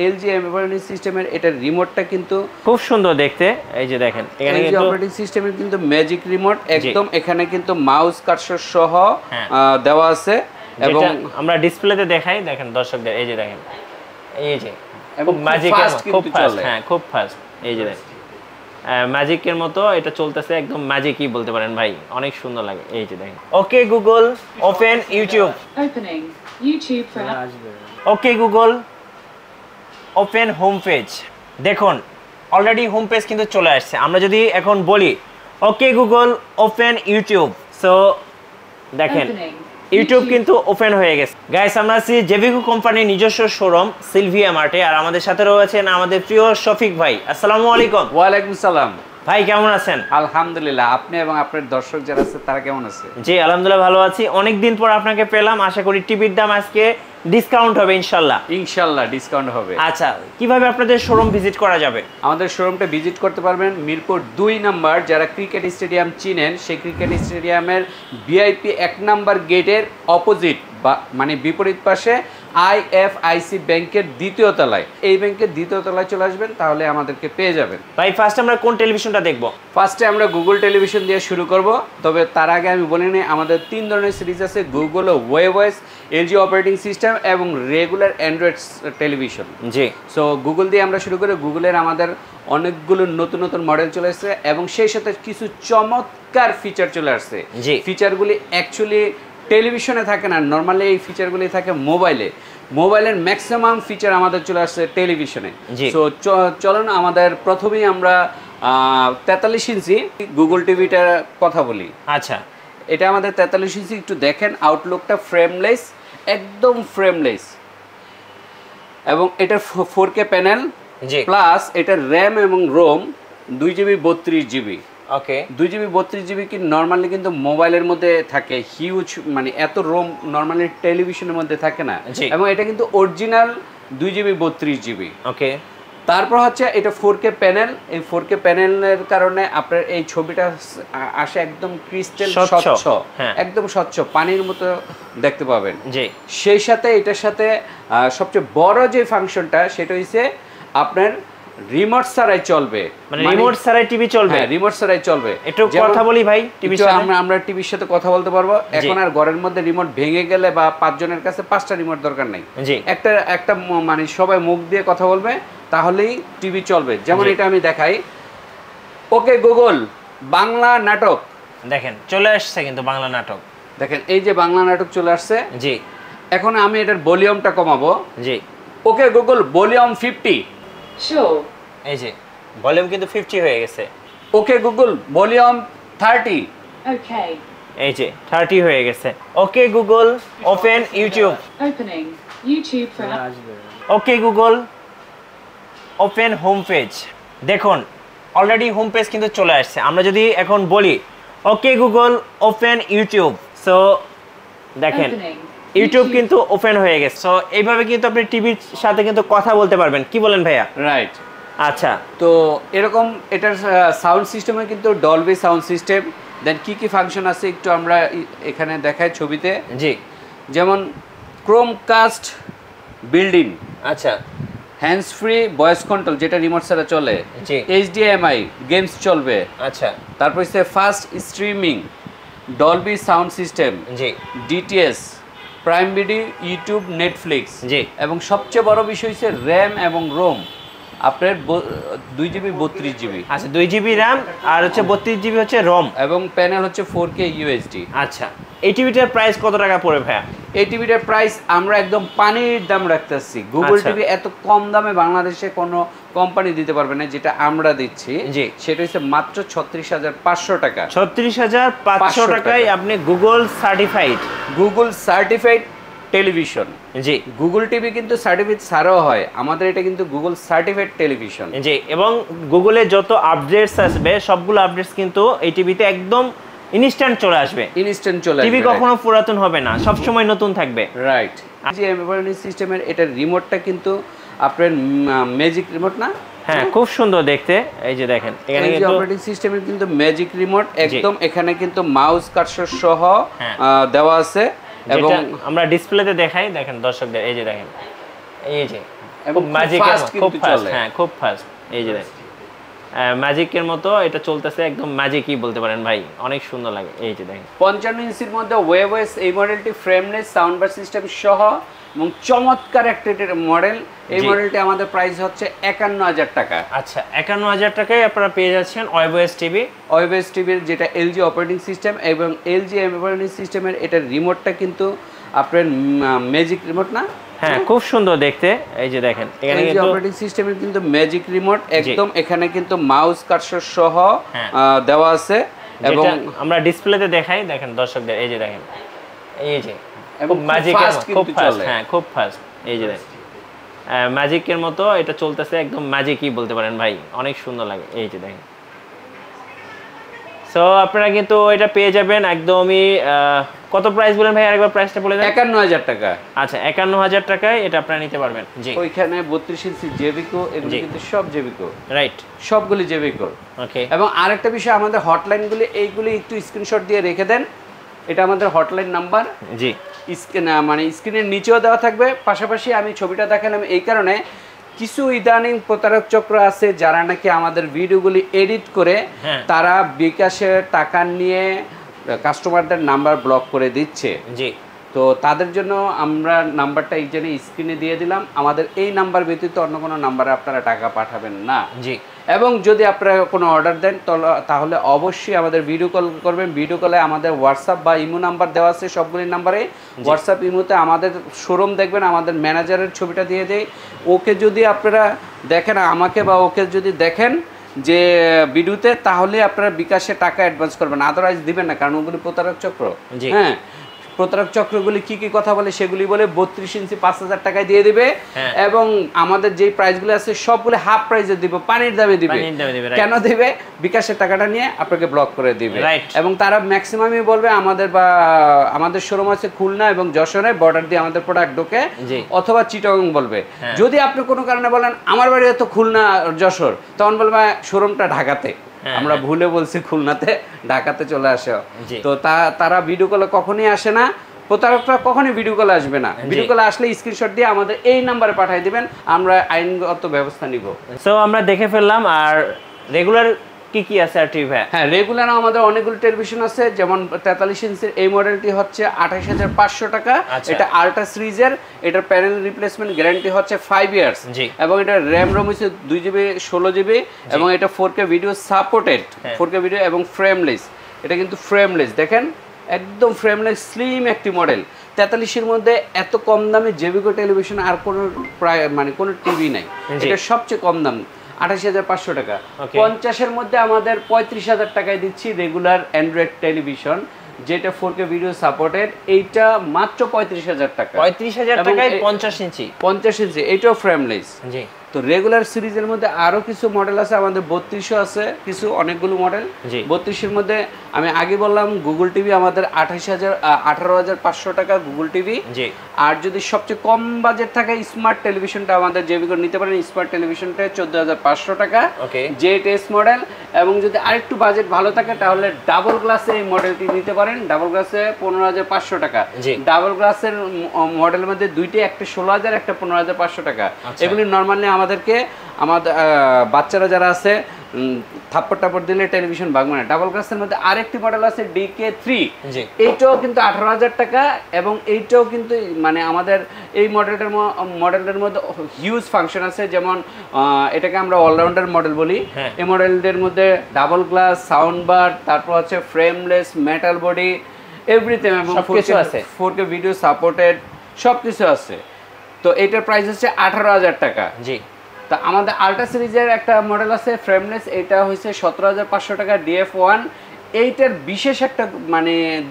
LG operating সিস্টেমের এটা রিমোটটা কিন্তু খুব সুন্দর দেখতে। এই যে দেখেন এখানে কিন্তু কিন্তু অপারেটিং সিস্টেমের কিন্তু ম্যাজিক রিমোট একদম, এখানে কিন্তু মাউস কার্সর সহ দেওয়া আছে এবং আমরা ডিসপ্লেতে দেখাই, দেখেন দর্শকদের। এই যে দেখেন, এই যে খুব ম্যাজিকের মতো, খুব ফাস্ট, হ্যাঁ খুব ফাস্ট। এই যে দেখেন ম্যাজিকের মতো এটা চলতেছে, একদম ম্যাজিকই বলতে পারেন ভাই, অনেক সুন্দর লাগে। এই যে দেখেন, okay Google open YouTube, opening YouTube for okay Google open home page. দেখুন অলরেডি হোম পেজ কিন্তু চলে আসছে। আমরা যদি এখন বলি okay Google open YouTube, so দেখেন ইউটিউব কিন্তু ওপেন হয়ে গেছে। গাইস আমরা আছি জেভিকো কোম্পানির নিজস্ব শোরুম সিলভিয়া মার্টে, আর আমাদের সাথে রয়েছেন আমাদের প্রিয় শফিক ভাই। আসসালামু আলাইকুম। ওয়ালাইকুম সালাম ভাই, কেমন আছেন? আলহামদুলিল্লাহ, আপনি এবং আপনার দর্শক যারা আছে তারা কেমন আছে? জি আলহামদুলিল্লাহ ভালো আছি। অনেকদিন পর আপনাকে পেলাম, আশা করি টিভির দাম আজকে ডিসকাউন্ট হবে ইনশাআল্লাহ। ইনশাআল্লাহ ডিসকাউন্ট হবে। আচ্ছা, কিভাবে আপনাদের শোরুম ভিজিট করা যাবে? আমাদের শোরুমটা ভিজিট করতে পারবেন মিরপুর 2 নাম্বার, যারা ক্রিকেট স্টেডিয়াম চিনেন সেই ক্রিকেট স্টেডিয়ামের ভিআইপি 1 নাম্বার গেটের অপোজিট মানে বিপরীত পাশে আইএফআইসি ব্যাংকের দ্বিতীয় তলায়, এই ব্যাংকের দ্বিতীয় তলায় চলে আসবেন, তাহলে আমাদেরকে পেয়ে যাবেন। ভাই ফার্স্ট আমরা কোন টেলিভিশনটা দেখব? ফার্স্টে আমরা গুগল টেলিভিশন দিয়ে শুরু করব, তবে তার আগে আমি বলে নিই আমাদের 3 ধরনের সিরিজ আছে, গুগল ও ওয়েবওয়েস, এলজি অপারেটিং সিস্টেম এবং রেগুলার অ্যান্ড্রয়েড টেলিভিশন। জি, সো গুগল দিয়ে আমরা শুরু করি। গুগলের আমাদের অনেকগুলো নতুন নতুন মডেল চলে আসছে এবং সেই সাথে কিছু চমৎকার ফিচার চলে আসছে। ফিচারগুলি অ্যাকচুয়ালি টেলিভিশনে থাকে না, নর্মালি এই ফিচারগুলি থাকে মোবাইলে। মোবাইলের ম্যাক্সিমাম ফিচার আমাদের চলে আসছে টেলিভিশনে। সো চলুন আমাদের প্রথমেই আমরা 43 ইঞ্চি গুগল টিভিটার কথা বলি। আচ্ছা, এটা আমাদের 43 ইঞ্চি, একটু দেখেন আউটলুকটা ফ্রেমলেস, একদম ফ্রেমলেস, এবং এটা 4K প্যানেল প্লাস এটা র্যাম এবং রোম 2GB 32GB। ওকে, 2GB 32GB কি নর্মালি কিন্তু মোবাইলের মধ্যে থাকে, হিউজ, মানে এত রোম নর্মালি টেলিভিশনের মধ্যে থাকে না, এবং এটা কিন্তু অরিজিনাল 2GB 32GB। ওকে, তারপর হচ্ছে এটা 4K প্যানেল। এই 4K প্যানেলের কারণে আপনার এই ছবিটা আসে একদম ক্রিস্টাল স্বচ্ছ, একদম স্বচ্ছ পানির মতো দেখতে পাবেন। সেই সাথে এটার সাথে সবচেয়ে বড় যে ফাংশনটা সেটা হচ্ছে আপনার রিমোট ছাড়াই চলবে, মানে রিমোট ছাড়াই টিভি চলবে। হ্যাঁ, রিমোট ছাড়াই চলবে। একটু কথা বলি ভাই, টিভির সাথে আমরা টিভির সাথে কথা বলতে পারবো। এখন আর ঘরের মধ্যে রিমোট ভেঙে গেলে বা 5 জনের কাছে 5টা রিমোট দরকার নাই, একটা মানে সবাই মুখ দিয়ে কথা বলবে, তাহলেই টিভি চলবে। যেমন এটা আমি দেখাই, ওকে গুগল বাংলা নাটক, দেখেন চলে আসছে কিন্তু বাংলা নাটক। দেখেন এই যে বাংলা নাটক চলে আসছে। জি, এখন আমি এটার ভলিউমটা কমাবো। জি, ওকে গুগল ভলিউম 50। শিওর, এই যে ভলিউম কিন্তু 50 হয়ে গেছে। Okay Google volume 30। ওকে, এই যে 30 হয়ে গেছে। Okay Google open YouTube, opening YouTube for okay Google open home page. দেখুন অলরেডি হোম পেজ কিন্তু চলে আসছে। আমরা যদি এখন বলি okay Google open YouTube, so দেখেন ইউটিউব কিন্তু ওপেন হয়ে গেছে। সো এইভাবে কিন্তু আপনি টিভির সাথে কিন্তু কথা বলতে পারবেন। কি বলেন ভাইয়া? রাইট। আচ্ছা, তো এরকম এটার সাউন্ড সিস্টেমে কিন্তু ডলবি সাউন্ড সিস্টেম। দেন কি কি ফাংশন আছে একটু আমরা এখানে দেখাই ছবিতে। জি, যেমন ক্রোমকাস্ট বিল্ডিং, আচ্ছা, হ্যান্ডস ফ্রি ভয়েস কন্ট্রোল যেটা রিমোট ছাড়া চলে, HDMI গেমস চলবে, আচ্ছা, তারপর হচ্ছে fast streaming, Dolby sound system, জি, DTS, Prime Video, YouTube, Netflix, জি, এবং সবচেয়ে বড় বিষয় হচ্ছে র্যাম এবং রোম আপনার 2GB 32GB। আচ্ছা, 2GB র্যাম আর হচ্ছে 32GB হচ্ছে রোম, এবং প্যানেল হচ্ছে 4K UHD। আচ্ছা, এই টিভিটার প্রাইস কত টাকা পড়ে ভাইয়া? এই টিভিটার প্রাইস আমরা একদম পানির দাম রাখতেছি। গুগল টিভি এত কম দামে বাংলাদেশে কোনো কোম্পানি দিতে পারবে না, যেটা আমরা দিচ্ছি সেটা হচ্ছে মাত্র 36,500 টাকা। 36,500 টাকায় আপনি গুগল সার্টিফাইড টেলিভিশন। জি, গুগল টিভি কিন্তু সার্টিফিকেট ছাড়াও হয়, আমাদের এটা কিন্তু গুগল সার্টিফাইড টেলিভিশন। জি, এবং গুগলে যত আপডেটস আসবে সবগুলো আপডেটস কিন্তু এই টিভিতে একদম ইনস্ট্যান্ট চলে আসবে। ইনস্ট্যান্ট চলে আসবে, টিভি কখনো পুরাতন হবে না, সব সময় নতুন থাকবে। রাইট। যে অপারেটিং সিস্টেমের এটা রিমোটটা কিন্তু আপনার ম্যাজিক রিমোট না? হ্যাঁ, খুব সুন্দর দেখতে। এই যে দেখেন এখানে কিন্তু অপারেটিং সিস্টেমের কিন্তু ম্যাজিক রিমোট একদম, এখানে কিন্তু মাউস কার্সর সহ দেওয়া আছে, এবং আমরা ডিসপ্লেতে দেখাই, দেখেন দর্শকদের। এই যে দেখেন, এই যে এবং ম্যাজিকের খুব ফাস্ট, হ্যাঁ খুব ফাস্ট। এই যে ম্যাজিকের মতো এটা চলতেছে, একদম ম্যাজিকই বলতে পারেন ভাই, অনেক সুন্দর লাগে। এই যে দেখেন 55 ইঞ্চির মধ্যে ওয়েভওয়েস এই মডেলটি ফ্রেমলেস সাউন্ড বার সিস্টেম সহ এবং চমৎকার একটা মডেল। এই মডেলটি আমাদের প্রাইস হচ্ছে 51,000 টাকা। আচ্ছা 51,000 টাকায় আপনারা পেয়ে যাচ্ছেন ওয়েভওয়েস টিভি। ওয়েভওয়েস টিভির যেটা এলজি অপারেটিং সিস্টেম, এবং এলজি অপারেটিং সিস্টেমের এটার রিমোটটা কিন্তু আপনার ম্যাজিক রিমোট না? হ্যাঁ খুব সুন্দর দেখতে। এই যে দেখেন এখানে কিন্তু অপারেটিং সিস্টেমের কিন্তু ম্যাজিক রিমোট একদম, এখানে কিন্তু মাউস কার্সর সহ দেওয়া আছে। এবং আমরা ডিসপ্লেতে দেখাই, দেখেন দর্শকদের, এই যে দেখেন এই যে খুব ম্যাজিকের মতো, খুব ফাস্ট, হ্যাঁ খুব ফাস্ট। এই যে দেখেন ম্যাজিকের মতো এটা চলতেছে, একদম ম্যাজিকই বলতে পারেন ভাই, অনেক সুন্দর লাগে। এই যে দেখেন সো আপনারা কিন্তু এটা পেয়ে যাবেন একদমই কত প্রাইস বলেন ভাই, আরেকবার প্রাইসটা বলে দেন। 51,000 টাকা। আচ্ছা 51,000 টাকায় এটা আপনারা নিতে পারবেন। জি ওইখানে 32 ইঞ্চি জেবিকো, এগুলো কিন্তু সব জেবিকো, রাইট, সবগুলি জেবিকো। ওকে। এবং আরেকটা বিষয়, আমাদের হটলাইনগুলি এইগুলি একটু স্ক্রিনশট দিয়ে রেখে দেন। এটা আমাদের হটলাইন নাম্বার, জি মানে স্ক্রিনের নিচেও দেওয়া থাকবে। পাশাপাশি আমি ছবিটা দেখালাম এই কারণে, কিছু ইদানিং প্রতারক চক্র আছে যারা নাকি আমাদের ভিডিওগুলি এডিট করে তারা বিকাশে টাকা নিয়ে কাস্টমারদের নাম্বার ব্লক করে দিচ্ছে। জি, তো তাদের জন্য আমরা নাম্বারটা এই জন্য স্ক্রিনে দিয়ে দিলাম। আমাদের এই নাম্বার ব্যতীত অন্য কোনো নাম্বারে আপনারা টাকা পাঠাবেন না। জি। এবং যদি আপনারা কোনো অর্ডার দেন তাহলে অবশ্যই আমাদের ভিডিও কল করবেন। ভিডিও কলে আমাদের হোয়াটসঅ্যাপ বা ইমো নাম্বার দেওয়া আছে, সবগুলি নাম্বারে হোয়াটসঅ্যাপ ইমোতে আমাদের শোরুম দেখবেন, আমাদের ম্যানেজারের ছবিটা দিয়ে দেয়। ওকে যদি আপনারা দেখেন, আমাকে বা ওকে যদি দেখেন যে ভিডিওতে, তাহলে আপনারা বিকাশে টাকা অ্যাডভান্স করবেন, আদারওয়াইজ দিবেন না, কারণ ওগুলি প্রতারক চক্র। হ্যাঁ, প্রতারক চক্রগুলি কি কি কথা বলে সেগুলি বলে 32 ইঞ্চি 5,000 টাকায় দিয়ে দিবে। এবং আমাদের যে প্রাইসগুলো আছে সবগুলো হাফ প্রাইসে দিব, পানির দামে দিবে। কেন দিবে? বিকাশের টাকাটা নিয়ে আপনাকে ব্লক করে দিবে। এবং তারা ম্যাক্সিমামই বলবে আমাদের শোরুম আছে খুলনা এবং যশোরে, বর্ডার দিয়ে আমাদের প্রোডাক্ট ঢোকে, অথবা চিটাগং বলবে। যদি আপনি কোনো কারণে বলেন আমার বাড়ি তো খুলনা যশোর, তখন বলবে শোরুমটা ঢাকাতে। আমরা ভুলে বলছি খুলনাতে, ঢাকাতে চলে আসে। তো তারা ভিডিও কলে কখনোই আসে না, প্রতারকরা কখনোই ভিডিও কলে আসবে না। ভিডিও কলে আসলে স্ক্রিনশট দিয়ে আমাদের এই নাম্বারে পাঠিয়ে দিবেন, আমরা আইনগত ব্যবস্থা নিব। সো আমরা দেখে ফেললাম। আর রেগুলার কি কি আছে আর টিভি? হ্যাঁ, রেগুলার আমাদের অনেকগুলো টেলিভিশন আছে। যেমন 43 ইঞ্চির এই মডেলটি হচ্ছে 28,500 টাকা। এটা আল্ট্রা সিরিজের, এটার প্যানেল রিপ্লেসমেন্ট গ্যারান্টি হচ্ছে 5 ইয়ার্স। এবং এটা র্যাম রোম হচ্ছে 2GB 16GB, এবং এটা 4K video supported, 4K video এবং ফ্রেমলেস। এটা কিন্তু ফ্রেমলেস, দেখেন একদম ফ্রেমলেস স্লিম একটি মডেল। 43-এর মধ্যে এত কম দামে জেবিকো টেলিভিশন আর কোনো কোনো টিভি নাই। এটা সবচেয়ে কম দাম, 28,500 টাকা। 50-এর মধ্যে আমাদের 35,000 টাকায় দিচ্ছি রেগুলার অ্যান্ড্রয়েড টেলিভিশন, যেটা 4K ভিডিও সাপোর্টেড। এইটা মাত্র 35,000 টাকা। 35,000 টাকায় 50 ইঞ্চি, 50 ইঞ্চি, এইটাও ফ্রেমলেস। তো রেগুলার সিরিজের মধ্যে আরো কিছু মডেল আছে, আমাদের 32 আছে, কিছু অনেকগুলো মডেল। 32-এর মধ্যে আমি আগে বললাম গুগল টিভি আমাদের 18,500 টাকা গুগল টিভি। আর যদি সবচেয়ে কম বাজেট থাকে স্মার্ট টেলিভিশনটা আমাদের জেবিকো নিতে পারেন। স্মার্ট টেলিভিশনটা 14,500 টাকা, জেড-এস মডেল। এবং যদি আরেকটু বাজেট ভালো থাকে তাহলে ডাবল গ্লাসে এই মডেলটি নিতে পারেন। ডাবল গ্লাসে 15,500 টাকা। ডাবল গ্লাসের মডেলের মধ্যে দুইটি, একটা 16,000, একটা 15,500 টাকা। এগুলি নর্মালি আমাদের বাচ্চারা যারা আছে থাপ্পড় টাপ্পড় দিলে টেলিভিশন ভাঙবে না। ডাবল গ্লাসের মধ্যে আরেকটি মডেল আছে DK3, এইটাও কিন্তু 18,000 টাকা। এবং এইটাও কিন্তু আমাদের এই মডেলটার মধ্যে হিউজ ফাংশন আছে। যেমন এটাকে আমরা অলরাউন্ডার মডেল বলি। এই মডেলটার মধ্যে ডাবল গ্লাস, সাউন্ড বার, তারপর হচ্ছে ফ্রেমলেস, মেটাল বডি, এভরিথিং, এবং 4K ভিডিও সাপোর্টেড, সব কিছু আছে। তো এটার প্রাইস হচ্ছে 18,000 টাকা। তা আমাদের আল্ট্রা সিরিজের একটা মডেল আছে ফ্রেমলেস, এটা হচ্ছে 17,500 টাকা, DF1। এইটার বিশেষ একটা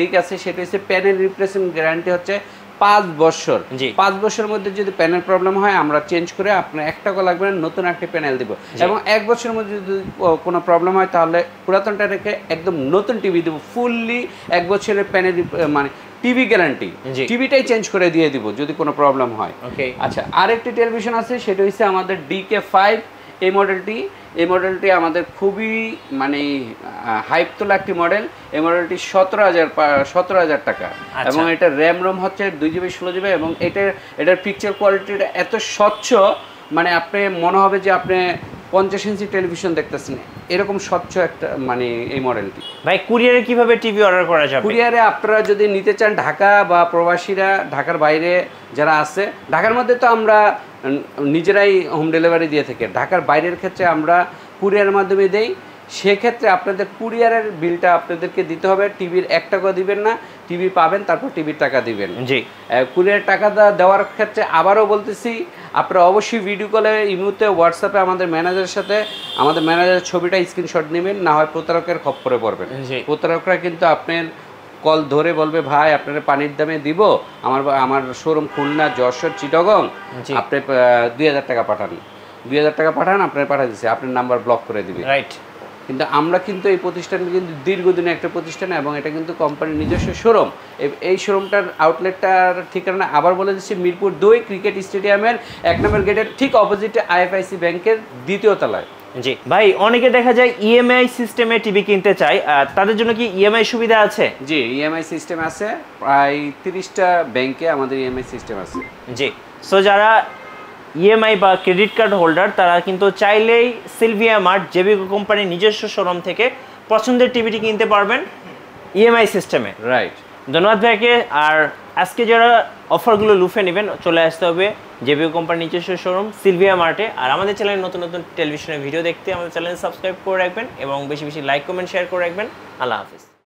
দিক আছে, সেটা হচ্ছে প্যানেল রিপ্লেসমেন্ট গ্যারান্টি হচ্ছে 5 বছর। 5 বছরের মধ্যে যদি প্যানেল প্রবলেম হয় আমরা চেঞ্জ করে আপনার 1 টাকা লাগবে না, নতুন একটা প্যানেল দিব। এবং 1 বছরের মধ্যে যদি কোনো প্রবলেম হয় তাহলে পুরাতনটা রেখে একদম নতুন টিভি দেবো। ফুললি 1 বছরের প্যানেল টিভি গ্যারান্টি, টিভিটাই চেঞ্জ করে দিয়ে দিব যদি কোনো প্রবলেম হয়। আচ্ছা, আরেকটি টেলিভিশন আছে, সেটা হচ্ছে আমাদের DK5। এই মডেলটি আমাদের খুবই হাইপ তোলা একটি মডেল। এই মডেলটি 17,000 টাকা। এবং এটা র্যাম রোম হচ্ছে 2GB 16GB। এবং এটার পিকচার কোয়ালিটিটা এত স্বচ্ছ, মানে আপনি মনে হবে যে আপনি 50 ইঞ্চি টেলিভিশন দেখতেছেন, এরকম স্বচ্ছ একটা মানে এই মডেলটি। ভাই কুরিয়ারে কিভাবে টিভি অর্ডার করা যাবে? কুরিয়ারে আপনারা যদি নিতে চান, ঢাকা বা প্রবাসীরা ঢাকার বাইরে যারা আছে, ঢাকার মধ্যে তো আমরা নিজেরাই হোম ডেলিভারি দিয়ে থাকি, ঢাকার বাইরের ক্ষেত্রে আমরা কুরিয়ারের মাধ্যমে দেই। সেক্ষেত্রে আপনাদের কুরিয়ারের বিলটা আপনাদেরকে দিতে হবে, টিভির 1 টাকাও দিবেন না, টিভি পাবেন তারপর টিভির টাকা দিবেন। জি, কুরিয়ার টাকা দেওয়ার ক্ষেত্রে আবারও বলতেছি, আপনারা অবশ্যই ভিডিও কলে, ইমুতে, হোয়াটসঅ্যাপে আমাদের ম্যানেজারের সাথে আমাদের ম্যানেজারের ছবিটা স্ক্রিনশট নেবেন, না হয় প্রতারকের খপ্পরে পড়বেন। প্রতারকরা কিন্তু আপনার কল ধরে বলবে ভাই আপনারা পানির দামে দিব, আমার শোরুম খুলনা, যশোর, চিটাগং, আপনি 2000 টাকা পাঠান, 2000 টাকা পাঠান, আপনার পাঠা দিচ্ছে, আপনার নাম্বার ব্লক করে দিবে। রাইট। কিন্তু আমরা কিন্তু এই প্রতিষ্ঠানটি কিন্তু দীর্ঘদিনের একটা প্রতিষ্ঠান এবং এটা কিন্তু কোম্পানির নিজস্ব শোরুম। এই শোরুমটার আউটলেটটার ঠিকানা আবার বলে দিচ্ছি, মিরপুর 2 ক্রিকেট স্টেডিয়ামের 1 নম্বর গেটের ঠিক অপোজিটে আইএফআইসি ব্যাংকের 2য় তলায়। জি ভাই, অনেকে দেখা যায় ইএমআই সিস্টেমে টিভি কিনতে চায়, তাদের জন্য কি ইএমআই সুবিধা আছে? জি, ইএমআই সিস্টেম আছে, প্রায় 30টা ব্যাংকে আমাদের ইএমআই সিস্টেম আছে। জি, সো যারা ইএমআই বা ক্রেডিট কার্ড হোল্ডার তারা কিন্তু চাইলেই সিলভিয়া মার্ট জেবিকো কোম্পানির নিজস্ব শোরুম থেকে পছন্দের টিভিটি কিনতে পারবেন ইএমআই সিস্টেমে। রাইট, ধন্যবাদ ভাইকে। আর আজকে যারা অফারগুলো লুফে নেবেন চলে আসতে হবে জেবিকো কোম্পানির নিজস্ব শোরুম সিলভিয়া মার্টে। আর আমাদের চ্যানেলে নতুন নতুন টেলিভিশনের ভিডিও দেখতে আমাদের চ্যানেল সাবস্ক্রাইব করে রাখবেন এবং বেশি বেশি লাইক, কমেন্ট, শেয়ার করে রাখবেন। আল্লাহ হাফিজ।